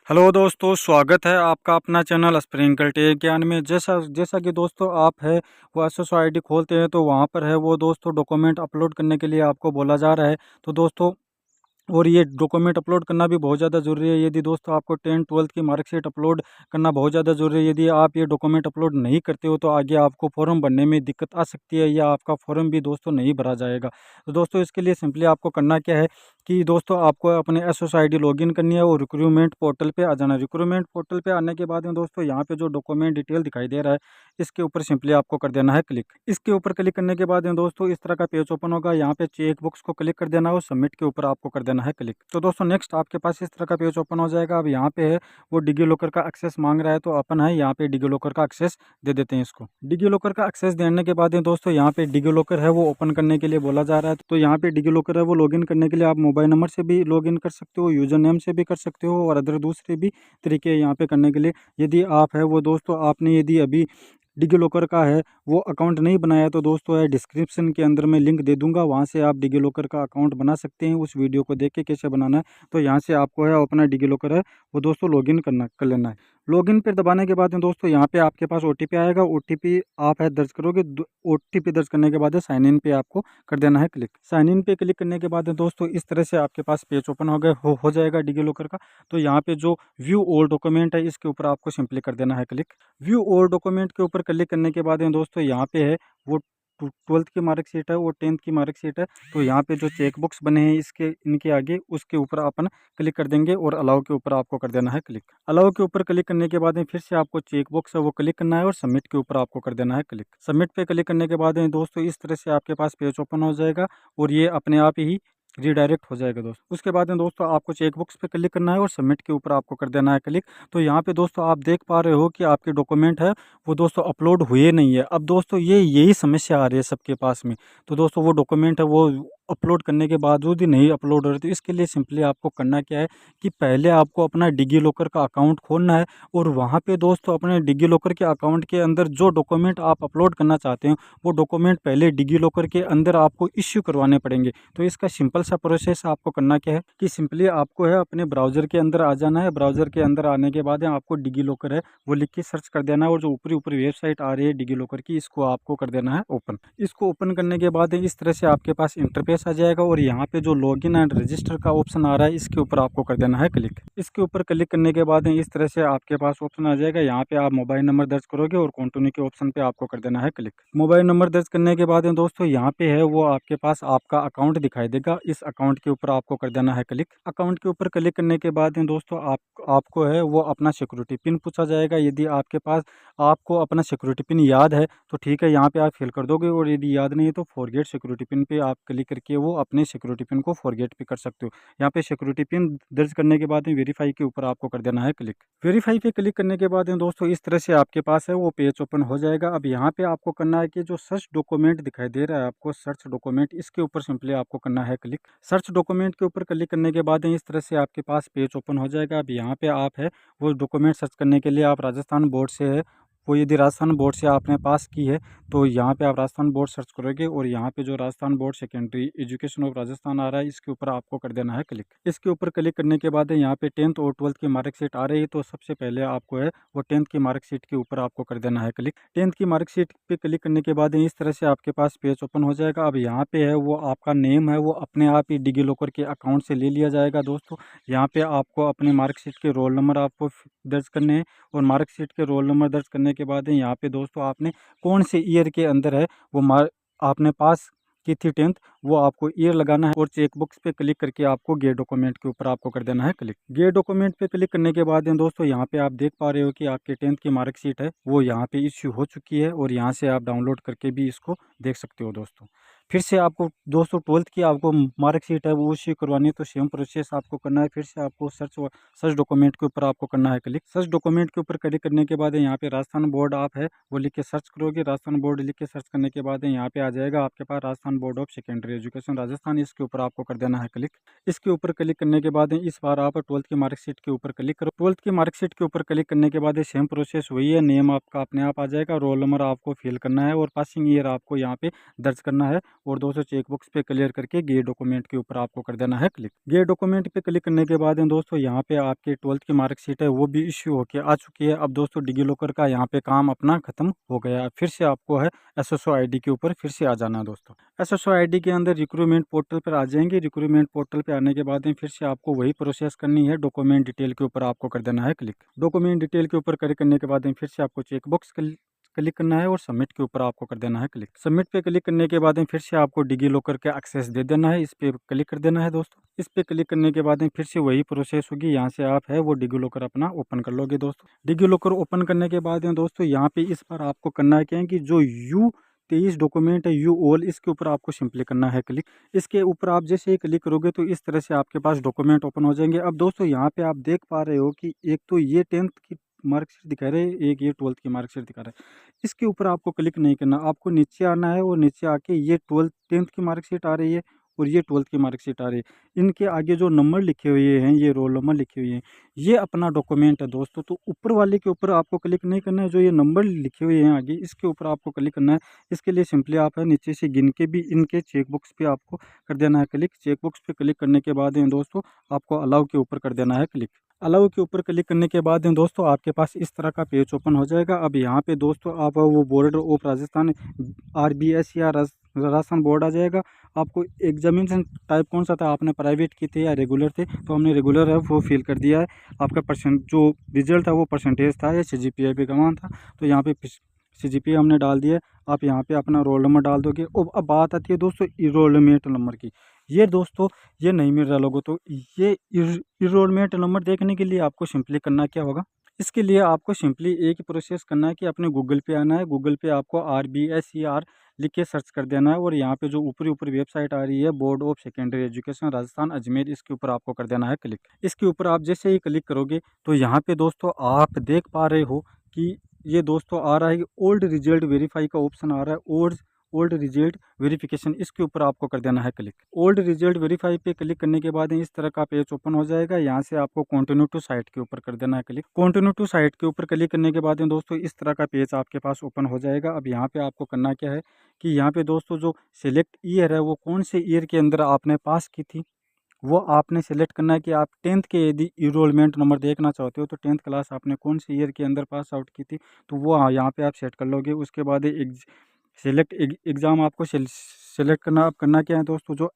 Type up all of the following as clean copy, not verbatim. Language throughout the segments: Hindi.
हेलो दोस्तों, स्वागत है आपका अपना चैनल स्प्रिंकल टेक ज्ञान में। जैसा जैसा कि दोस्तों आप है वो एसएसओ आईडी खोलते हैं तो वहाँ पर है वो दोस्तों डॉक्यूमेंट अपलोड करने के लिए आपको बोला जा रहा है। तो दोस्तों और ये डॉक्यूमेंट अपलोड करना भी बहुत ज़्यादा ज़रूरी है। यदि दोस्तों आपको 10th-12th की मार्कशीट अपलोड करना बहुत ज़्यादा ज़रूरी है। यदि आप ये डॉक्यूमेंट अपलोड नहीं करते हो तो आगे आपको फॉर्म भरने में दिक्कत आ सकती है या आपका फॉर्म भी दोस्तों नहीं भरा जाएगा। तो दोस्तों इसके लिए सिंपली आपको करना क्या है कि दोस्तों आपको अपने एसएसओ आईडी लॉगिन करनी है और रिक्रूटमेंट पोर्टल पे आ जाना है। रिक्रूटमेंट पोर्टल पे आने के बाद में दोस्तों यहाँ पे जो डॉक्यूमेंट डिटेल दिखाई दे रहा है इसके ऊपर सिंपली आपको कर देना है क्लिक। इसके ऊपर क्लिक करने के बाद में दोस्तों इस तरह का पेज ओपन होगा। यहाँ पे चेक बॉक्स को क्लिक कर देना है और सबमिट के ऊपर आपको कर देना है क्लिक। तो दोस्तों नेक्स्ट आपके पास इस तरह का पेज ओपन हो जाएगा। अब यहाँ पे है वो डिगी लॉकर का एक्सेस मांग रहा है तो अपन है यहाँ पे डिगी लॉकर का एक्सेस दे देते हैं इसको। डिगी लॉकर का एक्सेस देने के बाद में दोस्तों यहाँ पे डिगी लॉकर है वो ओपन करने के लिए बोला जा रहा है। तो यहाँ पे डिगी लॉकर है वो लॉगिन करने के लिए आप मोबाइल नंबर से भी लॉगिन कर सकते हो, यूजर नेम से भी कर सकते हो और अदर दूसरे भी तरीके यहाँ पे करने के लिए। यदि आप है वो दोस्तों आपने यदि अभी डिगी लॉकर का है वो अकाउंट नहीं बनाया तो दोस्तों है डिस्क्रिप्शन के अंदर मैं लिंक दे दूंगा, वहाँ से आप डिगी लॉकर का अकाउंट बना सकते हैं। उस वीडियो को देख के कैसे बनाना है तो यहाँ से आपको है अपना डिगी लॉकर है वो दोस्तों लॉगिन कर लेना है। लॉगिन पर दबाने के बाद में दोस्तों यहाँ पे आपके पास ओटीपी आएगा। ओटीपी आप है दर्ज करोगे। ओटीपी दर्ज करने के बाद साइन इन पे आपको कर देना है क्लिक। साइन इन पे क्लिक करने के बाद में दोस्तों इस तरह से आपके पास पेज ओपन हो जाएगा डिगी लॉकर का। तो यहाँ पे जो व्यू ऑल डॉक्यूमेंट है इसके ऊपर आपको सिंपली कर देना है क्लिक। व्यू ऑल डॉक्यूमेंट के ऊपर क्लिक करने के बाद में दोस्तों यहाँ पे है वो 12th की मार्कशीट है वो 10th की मार्कशीट है। तो यहाँ पे जो चेक बॉक्स बने हैं इसके इनके आगे उसके ऊपर अपन क्लिक कर देंगे और अलाउ के ऊपर आपको कर देना है क्लिक। अलाउ के ऊपर क्लिक करने के बाद में फिर से आपको चेक बॉक्स है वो क्लिक करना है और सबमिट के ऊपर आपको कर देना है क्लिक। सबमिट पे क्लिक करने के बाद में दोस्तों इस तरह से आपके पास पेज ओपन हो जाएगा और ये अपने आप ही रीडायरेक्ट हो जाएगा दोस्त। उसके बाद में दोस्तों आपको चेक बॉक्स पे क्लिक करना है और सबमिट के ऊपर आपको कर देना है क्लिक। तो यहाँ पे दोस्तों आप देख पा रहे हो कि आपके डॉक्यूमेंट है वो दोस्तों अपलोड हुए नहीं है। अब दोस्तों यही समस्या आ रही है सबके पास में। तो दोस्तों वो डॉक्यूमेंट है वो अपलोड करने के बावजूद ही नहीं अपलोड हो रहे। तो इसके लिए सिंपली आपको करना क्या है कि पहले आपको अपना डिगी लॉकर का अकाउंट खोलना है और वहाँ पे दोस्तों अपने डिगी लॉकर के अकाउंट के अंदर जो डॉक्यूमेंट आप अपलोड करना चाहते हैं वो डॉक्यूमेंट पहले डिगी लॉकर के अंदर आपको इश्यू करवाने पड़ेंगे। तो इसका सिंपल सा प्रोसेस आपको करना क्या है कि सिंपली आपको है अपने ब्राउज़र के अंदर आ जाना है। ब्राउज़र के अंदर आने के बाद आपको डिगी लॉकर है वो लिख के सर्च कर देना है और जो ऊपरी ऊपरी वेबसाइट आ रही है डिगी लॉकर की इसको आपको कर देना है ओपन। इसको ओपन करने के बाद इस तरह से आपके पास इंटरफेस आ जाएगा और यहाँ पे जो लॉगिन एंड रजिस्टर का ऑप्शन आ रहा है इसके ऊपर आपको कर देना है क्लिक। इसके ऊपर क्लिक करने के बाद इस तरह से आपके पास ऑप्शन आ जाएगा। यहाँ पे आप मोबाइल नंबर दर्ज करोगे और कंटिन्यू के ऑप्शन पे आपको कर देना है क्लिक। मोबाइल नंबर दर्ज करने के बाद दोस्तों यहाँ पे है वो आपके पास आपका अकाउंट दिखाई देगा। इस अकाउंट के ऊपर आपको कर देना है क्लिक। अकाउंट के ऊपर क्लिक करने के बाद दोस्तों आपको है वो अपना सिक्योरिटी पिन पूछा जाएगा। यदि आपके पास आपको अपना सिक्योरिटी पिन याद है तो ठीक है, यहाँ पे आप फिल कर दोगे और यदि याद नहीं है तो फॉरगेट सिक्योरिटी पिन पे आप क्लिक करके वो अपने सिक्योरिटी पिन को फॉरगेट भी कर सकते हो। यहाँ पे सिक्योरिटी पिन दर्ज करने के बाद वेरीफाई के ऊपर आपको कर देना है क्लिक। वेरीफाई पे क्लिक करने के बाद दोस्तों इस तरह से आपके पास है वो पेज ओपन हो जाएगा। अब यहाँ पे आपको करना है कि जो सर्च डॉक्यूमेंट दिखाई दे रहा है आपको सर्च डॉक्यूमेंट इसके ऊपर सिंपली आपको करना है क्लिक। सर्च डॉक्यूमेंट के ऊपर क्लिक करने के बाद इस तरह से आपके पास पेज ओपन हो जाएगा। अब यहाँ पे आप है वो डॉक्यूमेंट सर्च करने के लिए आप राजस्थान बोर्ड से है वो यदि राजस्थान बोर्ड से आपने पास की है तो यहाँ पे आप राजस्थान बोर्ड सर्च करोगे और यहाँ पे जो Rajasthan board secondary education of Rajasthan आ रहा है इसके ऊपर आपको कर देना है क्लिक। इसके ऊपर क्लिक करने के बाद यहाँ पे 10th और 12th की मार्कशीट आ रही है तो सबसे पहले आपको है वो 10th की मार्कशीट के ऊपर आपको कर देना है क्लिक। 10th की मार्कशीट पे क्लिक करने के बाद इस तरह से आपके पास पेज ओपन हो जाएगा। अब यहाँ पे है वो आपका नेम है वो अपने आप ही डिगी लॉकर के अकाउंट से ले लिया जाएगा दोस्तों। यहाँ पे आपको अपने मार्कशीट के रोल नंबर आपको दर्ज करने हैं और मार्कशीट के रोल नंबर दर्ज करने के बाद यहाँ पे दोस्तों आपने कौन से ईयर के अंदर है वो आपने पास की थी 10th वो आपको ईयर लगाना है और चेक बॉक्स पे क्लिक करके आपको गेट डॉक्यूमेंट के ऊपर आपको कर देना है क्लिक। गेट डॉक्यूमेंट पे क्लिक करने के बाद दोस्तों यहाँ पे आप देख पा रहे हो कि आपके 10th की मार्कशीट है वो यहाँ पे इश्यू हो चुकी है और यहाँ से आप डाउनलोड करके भी इसको देख सकते हो दोस्तों। फिर से आपको दोस्तों 12th की आपको मार्कशीट है वो इश्यू करवानी है तो सेम प्रोसेस आपको करना है। फिर से आपको सर्च डॉक्यूमेंट के ऊपर आपको करना है क्लिक। सर्च डॉक्यूमेंट के ऊपर क्लिक करने के बाद यहाँ पे राजस्थान बोर्ड आप है वो लिख के सर्च करोगे। राजस्थान बोर्ड लिख के सर्च करने के बाद यहाँ पे आ जाएगा आपके पास Rajasthan board of secondary education Rajasthan, इसके ऊपर आपको कर देना है क्लिक। इसके ऊपर क्लिक करने के बाद इस बार आप 12th की मार्कशीट के ऊपर क्लिक करो। 12th की मार्कशीट के ऊपर क्लिक करने के बाद सेम प्रोसेस वही है। नेम आपका अपने आप आ जाएगा, रोल नंबर आपको फिल करना है और पासिंग ईयर आपको यहाँ पे दर्ज करना है और दोस्तों चेकबॉक्स पे क्लियर करके गेट डॉक्यूमेंट के ऊपर आपको कर देना है क्लिक। गेट डॉक्यूमेंट पे क्लिक करने के बाद दोस्तों यहाँ पे आपके 12th की मार्कशीट है वो भी इश्यू होके आ चुकी है। अब दोस्तों डिजीलॉकर का यहाँ पे काम अपना खत्म हो गया है। फिर से आपको है एसएसओ आईडी के ऊपर फिर से आ जाना है दोस्तों। एसएसओ आईडी के अंदर रिक्रूटमेंट पोर्टल पर आ जाएंगे। रिक्रूटमेंट पोर्टल पे आने के बाद फिर से आपको वही प्रोसेस करनी है। डॉक्यूमेंट डिटेल के ऊपर आपको कर देना है क्लिक। डॉक्यूमेंट डिटेल के ऊपर क्लिक करने के बाद फिर से आपको चेकबॉक्स क्लिक करना है और सबमिट के ऊपर आपको कर देना है क्लिक। सबमिट पे क्लिक करने के बाद फिर से आपको डिजीलॉकर का एक्सेस दे देना है। इस पे क्लिक कर देना है दोस्तों। इस पे क्लिक करने के बाद फिर से वही प्रोसेस होगी। यहाँ से आप है वो डिजीलॉकर अपना ओपन कर लोगे दोस्तों। डिजीलॉकर ओपन करने के बाद दोस्तों यहाँ पे इस पर आपको करना है क्या है कि जो U23 डॉक्यूमेंट है यू ऑल इसके ऊपर आपको सिंपली करना है क्लिक। इसके ऊपर आप जैसे ही क्लिक करोगे तो इस तरह से आपके पास डॉक्यूमेंट ओपन हो जाएंगे। अब दोस्तों यहाँ पे आप देख पा रहे हो कि एक तो ये 10th की मार्कशीट दिखा रहे हैं, एक ये 12th की मार्कशीट दिखा रहा है। इसके ऊपर आपको क्लिक नहीं करना, आपको नीचे आना है और नीचे आके ये 10th की मार्कशीट आ रही है और ये 12th की मार्कशीट आ रही है। इनके आगे जो नंबर लिखे हुए हैं ये रोल नंबर लिखे हुए हैं, ये अपना डॉक्यूमेंट है दोस्तों। तो ऊपर वाले के ऊपर आपको क्लिक नहीं करना है, जो ये नंबर लिखे हुए हैं आगे इसके ऊपर आपको क्लिक करना है। इसके लिए सिंपली आप है नीचे से गिन के भी इनके चेकबॉक्स पे आपको कर देना है क्लिक। चेकबॉक्स पे क्लिक करने के बाद दोस्तों आपको अलाउ के ऊपर कर देना है क्लिक। अलाउ के ऊपर क्लिक करने के बाद दोस्तों आपके पास इस तरह का पेज ओपन हो जाएगा। अब यहाँ पे दोस्तों आप वो बोर्ड ऑफ राजस्थान RBS या राजस्थान बोर्ड आ जाएगा। आपको एग्जामिनेशन टाइप कौन सा था, आपने प्राइवेट की थे या रेगुलर थे, तो हमने रेगुलर है वो फिल कर दिया है। आपका परसेंट जो रिजल्ट था वो परसेंटेज था या CGPA का मान था, तो यहाँ पे CGPA हमने डाल दिया। आप यहाँ पे अपना रोल नंबर डाल दोगे। और अब बात आती है दोस्तों इनरोलमेंट नंबर की। ये दोस्तों ये नहीं मिल रहा लोगों, तो ये इनरोलमेंट नंबर देखने के लिए आपको सिंपली करना क्या होगा, इसके लिए आपको सिंपली एक ही प्रोसेस करना है कि अपने गूगल पे आना है। गूगल पे आपको RBSER लिख के सर्च कर देना है और यहाँ पे जो ऊपरी ऊपरी वेबसाइट आ रही है board of secondary education Rajasthan Ajmer, इसके ऊपर आपको कर देना है क्लिक। इसके ऊपर आप जैसे ही क्लिक करोगे तो यहाँ पे दोस्तों आप देख पा रहे हो कि ये दोस्तों आ रहा है कि ओल्ड रिजल्ट वेरीफाई का ऑप्शन आ रहा है। ओल्ड रिजल्ट वेरिफिकेशन, इसके ऊपर आपको कर देना है क्लिक। ओल्ड रिजल्ट वेरीफाई पे क्लिक करने के बाद इस तरह का पेज ओपन हो जाएगा। यहाँ से आपको कंटिन्यू टू साइट के ऊपर कर देना है क्लिक। कंटिन्यू टू साइट के ऊपर क्लिक करने के बाद दोस्तों इस तरह का पेज आपके पास ओपन हो जाएगा। अब यहाँ पे आपको करना क्या है कि यहाँ पे दोस्तों जो सिलेक्ट ईयर है वो कौन से ईयर के अंदर आपने पास की थी वो आपने सेलेक्ट करना है। कि आप 10th के यदि इनरोलमेंट नंबर देखना चाहते हो तो 10th क्लास आपने कौन से ईयर के अंदर पास आउट की थी, तो वो यहाँ पे आप सेट कर लोगे। उसके बाद सेलेक्ट एग्ज़ाम आपको सेलेक्ट करना। अब करना क्या है दोस्तों, जो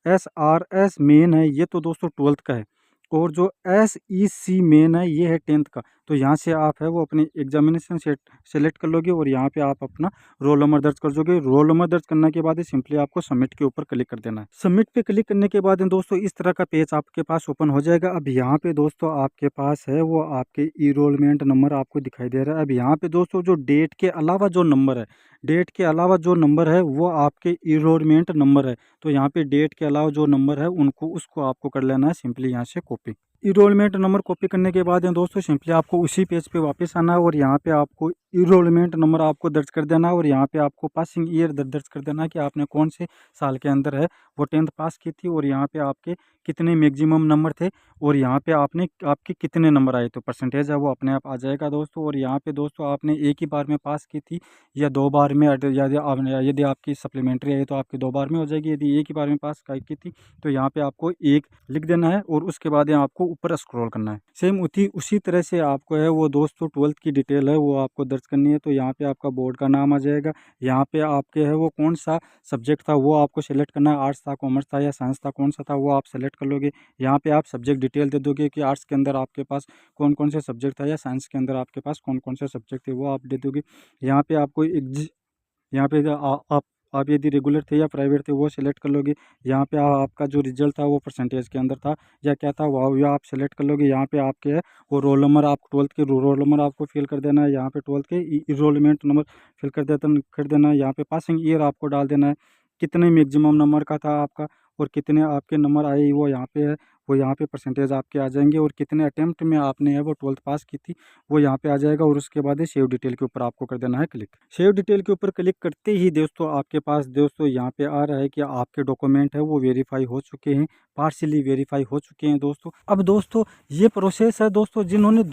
SRS मेन है ये तो दोस्तों 12th का है, और जो SEC मेन है ये है 10th का। तो यहाँ से आप है वो अपनी एग्जामिनेशन सेलेक्ट कर लोगे और यहाँ पे आप अपना रोल नंबर दर्ज कर दोगे। रोल नंबर दर्ज करने के बाद सिंपली आपको सबमिट के ऊपर क्लिक कर देना है। सबमिट पे क्लिक करने के बाद दोस्तों इस तरह का पेज आपके पास ओपन हो जाएगा। अब यहाँ पे दोस्तों आपके पास है वो आपके इनरोलमेंट नंबर आपको दिखाई दे रहा है। अब यहाँ पे दोस्तों जो डेट के अलावा जो नंबर है, डेट के अलावा जो नंबर है वो आपके इनरोलमेंट नंबर है। तो यहाँ पे डेट के अलावा जो नंबर है उसको आपको कर लेना है सिंपली यहाँ से कॉपी। इनरोलमेंट नंबर कॉपी करने के बाद दोस्तों सिंपली आपको उसी पेज पे वापस आना है और यहाँ पे आपको इनरोलमेंट नंबर आपको दर्ज कर देना है और यहाँ पे आपको पासिंग ईयर दर्ज कर देना है कि आपने कौन से साल के अंदर है वो 10th पास की थी, और यहाँ पे आपके कितने मैक्सिमम नंबर थे और यहाँ पे आपके कितने नंबर आए, तो परसेंटेज है वो अपने आप आ जाएगा दोस्तों। और यहाँ पे दोस्तों आपने एक ही बार में पास की थी या 2 बार में, यदि आपकी सप्लीमेंट्री है तो आपकी 2 बार में हो जाएगी। यदि एक ही बार में पास की थी तो यहाँ पे आपको एक लिख देना है और उसके बाद यहाँ आपको ऊपर स्क्रॉल करना है। सेम उसी तरह से आपको है वो दोस्तों 12th की डिटेल है वो आपको दर्ज करनी है। तो यहाँ पे आपका बोर्ड का नाम आ जाएगा, यहाँ पे आपके है वो कौन सा सब्जेक्ट था वो आपको सेलेक्ट करना है, आर्ट्स था, कॉमर्स था या साइंस था, कौन सा था वो आप सेलेक्ट कर लोगे। यहाँ पे आप सब्जेक्ट डिटेल दे दोगे कि आर्ट्स के अंदर आपके पास कौन कौन से सब्जेक्ट था या साइंस के अंदर आपके पास कौन कौन से सब्जेक्ट थे वो आप दे दोगे। यहाँ पे आपको यहाँ पे आप यदि रेगुलर थे या प्राइवेट थे वो सिलेक्ट कर लोगे। यहाँ पे आपका जो रिजल्ट था वो परसेंटेज के अंदर था या क्या था वो आप सेलेक्ट कर लोगे। यहाँ पे आपके है वो रोल नंबर, आप 12th के रोल नंबर आपको फिल कर देना है। यहाँ पे 12th के इनरोलमेंट नंबर फिल कर देना है। यहाँ पे पासिंग ईयर आपको डाल देना है, कितने मैक्सिमम नंबर का था आपका और कितने आपके नंबर आए वो यहाँ पे है, वो यहाँ पे परसेंटेज आपके आ जाएंगे, और कितने अटेम्प्ट में आपने है वो 12th पास की थी वो यहाँ पे आ जाएगा। और उसके बाद सेव डिटेल के ऊपर आपको कर देना है क्लिक। सेव डिटेल के ऊपर क्लिक करते ही दोस्तों आपके पास दोस्तों यहाँ पे आ रहा है कि आपके डॉक्यूमेंट है वो वेरीफाई हो चुके हैं, पार्शियली वेरीफाई हो चुके हैं दोस्तों। अब दोस्तों ये प्रोसेस है दोस्तों जिन्होंने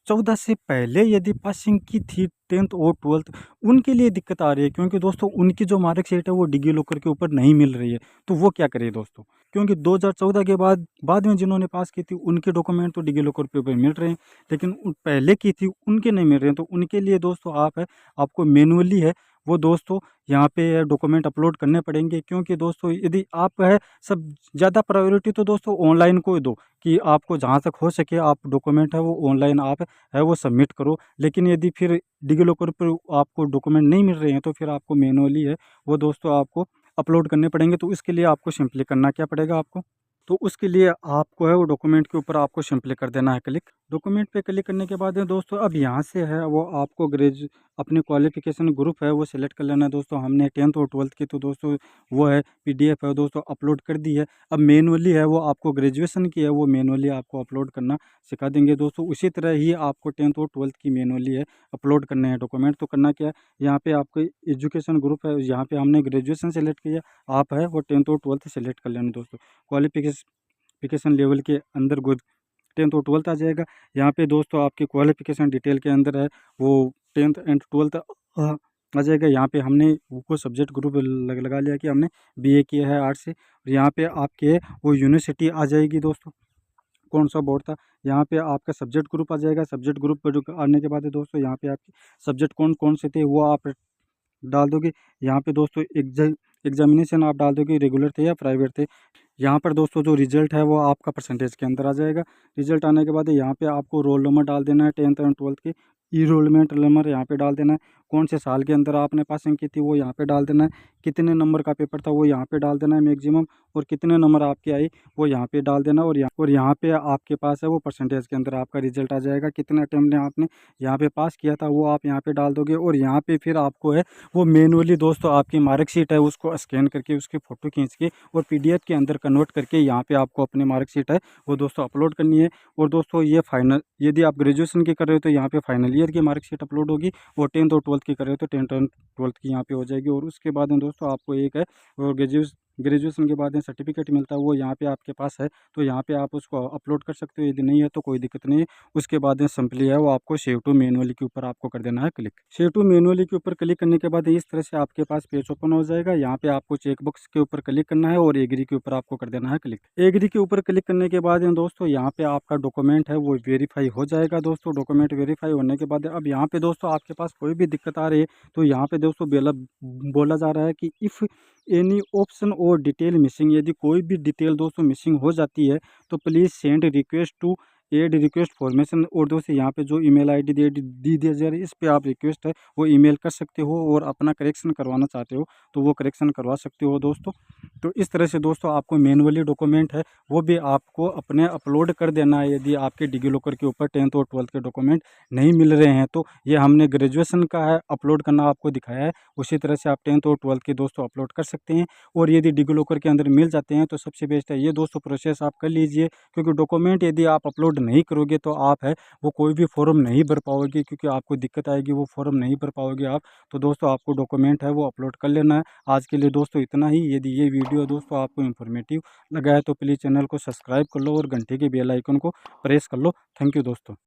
2014 से पहले यदि पासिंग की थी 10th और 12th, उनके लिए दिक्कत आ रही है, क्योंकि दोस्तों उनकी जो मार्कशीट है वो डिगी लॉकर के ऊपर नहीं मिल रही है। तो वो क्या करें दोस्तों, क्योंकि 2014 के बाद में जिन्होंने पास की थी उनके डॉक्यूमेंट तो डिगी लॉकर पे मिल रहे हैं, लेकिन पहले की थी उनके नहीं मिल रहे हैं। तो उनके लिए दोस्तों आपको मैनुअली है वो दोस्तों यहाँ पे डॉक्यूमेंट अपलोड करने पड़ेंगे। क्योंकि दोस्तों यदि आप है सब ज़्यादा प्रायोरिटी तो दोस्तों ऑनलाइन को दो, कि आपको जहाँ तक हो सके आप डॉक्यूमेंट है वो ऑनलाइन आप है वो सबमिट करो। लेकिन यदि फिर डिगी लॉकर पर आपको डॉक्यूमेंट नहीं मिल रहे हैं तो फिर आपको मैनुअली है वो दोस्तों आपको अपलोड करने पड़ेंगे। तो इसके लिए आपको सिंपली करना क्या पड़ेगा आपको, तो उसके लिए आपको है वो डॉक्यूमेंट के ऊपर आपको सिंपली कर देना है क्लिक। डॉक्यूमेंट पे क्लिक करने के बाद है दोस्तों अब यहाँ से है वो आपको अपने क्वालिफिकेशन ग्रुप है वो सिलेक्ट कर लेना है दोस्तों। हमने 10th और 12th की तो दोस्तों वो है पीडीएफ है दोस्तों अपलोड कर दी है। अब मैनुअली है वो आपको ग्रेजुएशन की है वो मैनुअली आपको अपलोड करना सिखा देंगे दोस्तों। उसी तरह ही आपको 10th और 12th की मैनुअली है अपलोड करने हैं डॉक्यूमेंट। तो करना क्या है, यहाँ पे आपको एजुकेशन ग्रुप है, यहाँ पे हमने ग्रेजुएशन सेलेक्ट किया, आप है वो 10th और 12th सेलेक्ट कर लेना दोस्तों। क्वालिफिकेशन लेवल के अंदर 10th और 12th आ जाएगा। यहाँ पे दोस्तों आपकी क्वालिफिकेशन डिटेल के अंदर है वो 10th एंड 12th आ जाएगा। यहाँ पे हमने वो सब्जेक्ट ग्रुप लगा लिया कि हमने बीए किया है आर्ट्स से। और यहाँ पे आपके वो यूनिवर्सिटी आ जाएगी दोस्तों, कौन सा बोर्ड था। यहाँ पे आपका सब्जेक्ट ग्रुप आ जाएगा। सब्जेक्ट ग्रुप पर आने के बाद है दोस्तों यहाँ पे आपके सब्जेक्ट कौन कौन से थे वो आप डाल दोगे। यहाँ पे दोस्तों एग्जामिनेशन आप डाल दोगे रेगुलर थे या प्राइवेट थे। यहाँ पर दोस्तों जो रिजल्ट है वो आपका परसेंटेज के अंदर आ जाएगा। रिजल्ट आने के बाद यहाँ पे आपको रोल नंबर डाल देना है 10th एंड 12th के। इनरोलमेंट नंबर यहाँ पे डाल देना है। कौन से साल के अंदर आपने पासिंग की थी वो यहाँ पे डाल देना है। कितने नंबर का पेपर था वो यहाँ पे डाल देना है मैक्सिमम, और कितने नंबर आपके आई वो यहाँ पे डाल देना। और यहाँ पे आपके पास है वो परसेंटेज के अंदर आपका रिजल्ट आ जाएगा। कितने अटेम्प्ट ने आपने यहाँ पे पास किया था वो आप यहाँ पे डाल दोगे। और यहाँ पे फिर आपको है वो मैनुअली दोस्तों आपकी मार्कशीट है उसको स्कैन करके उसकी फ़ोटो खींच के और पीडीएफ के अंदर कन्वर्ट करके यहाँ पे आपको अपनी मार्कशीट है वो दोस्तों अपलोड करनी है। और दोस्तों ये फाइनल, यदि आप ग्रेजुएशन की कर रहे हो तो यहाँ पे फाइनल ईयर की मार्कशीट अपलोड होगी, और 10th और 12th की कर रहे हो तो 10th एंड 12th की यहाँ पे हो जाएगी। और उसके बाद में दोस्तों आपको एक है वो ग्रेजुएशन के बाद में सर्टिफिकेट मिलता है वो यहाँ पे आपके पास है, तो यहाँ पे आप उसको अपलोड कर सकते हो। यदि नहीं है तो कोई दिक्कत नहीं है। उसके बाद में सिंपली है वो आपको सेव टू मैनुअली के ऊपर आपको कर देना है क्लिक। सेव टू मैनुअली के ऊपर क्लिक करने के बाद इस तरह से आपके पास पेज ओपन हो जाएगा। यहाँ पे आपको चेकबॉक्स के ऊपर क्लिक करना है और एग्री के ऊपर आपको कर देना है क्लिक। एग्री के ऊपर क्लिक करने के बाद दोस्तों यहाँ पे आपका डॉक्यूमेंट है वो वेरीफाई हो जाएगा दोस्तों। डॉक्यूमेंट वेरीफाई होने के बाद अब यहाँ पे दोस्तों आपके पास कोई भी दिक्कत आ रही है तो यहाँ पे दोस्तों बोला जा रहा है कि इफ़ एनी ऑप्शन और डिटेल मिसिंग, यदि कोई भी डिटेल दोस्तों मिसिंग हो जाती है तो please send request to add request formation. और दोस्तों यहाँ पे जो ईमेल आईडी दी दी जा रही है इस पे आप रिक्वेस्ट है वो ईमेल कर सकते हो, और अपना करेक्शन करवाना चाहते हो तो वो करेक्शन करवा सकते हो दोस्तों। तो इस तरह से दोस्तों आपको मैनुअली डॉक्यूमेंट है वो भी आपको अपने अपलोड कर देना है। यदि आपके डिगी लॉकर के ऊपर 10th और 12th के डॉक्यूमेंट नहीं मिल रहे हैं तो ये हमने ग्रेजुएशन का है अपलोड करना आपको दिखाया है, उसी तरह से आप 10th और 12th के दोस्तों अपलोड कर सकते हैं। और यदि डिगी लॉकर के अंदर मिल जाते हैं तो सबसे बेस्ट है ये दोस्तों प्रोसेस आप कर लीजिए। क्योंकि डॉक्यूमेंट यदि आप अपलोड नहीं करोगे तो आप है वो कोई भी फॉर्म नहीं भर पाओगे, क्योंकि आपको दिक्कत आएगी, वो फॉर्म नहीं भर पाओगे आप। तो दोस्तों आपको डॉक्यूमेंट है वो अपलोड कर लेना है। आज के लिए दोस्तों इतना ही। यदि ये वीडियो दोस्तों आपको इन्फॉर्मेटिव लगा है तो प्लीज़ चैनल को सब्सक्राइब कर लो और घंटे के बेल आइकन को प्रेस कर लो। थैंक यू दोस्तों।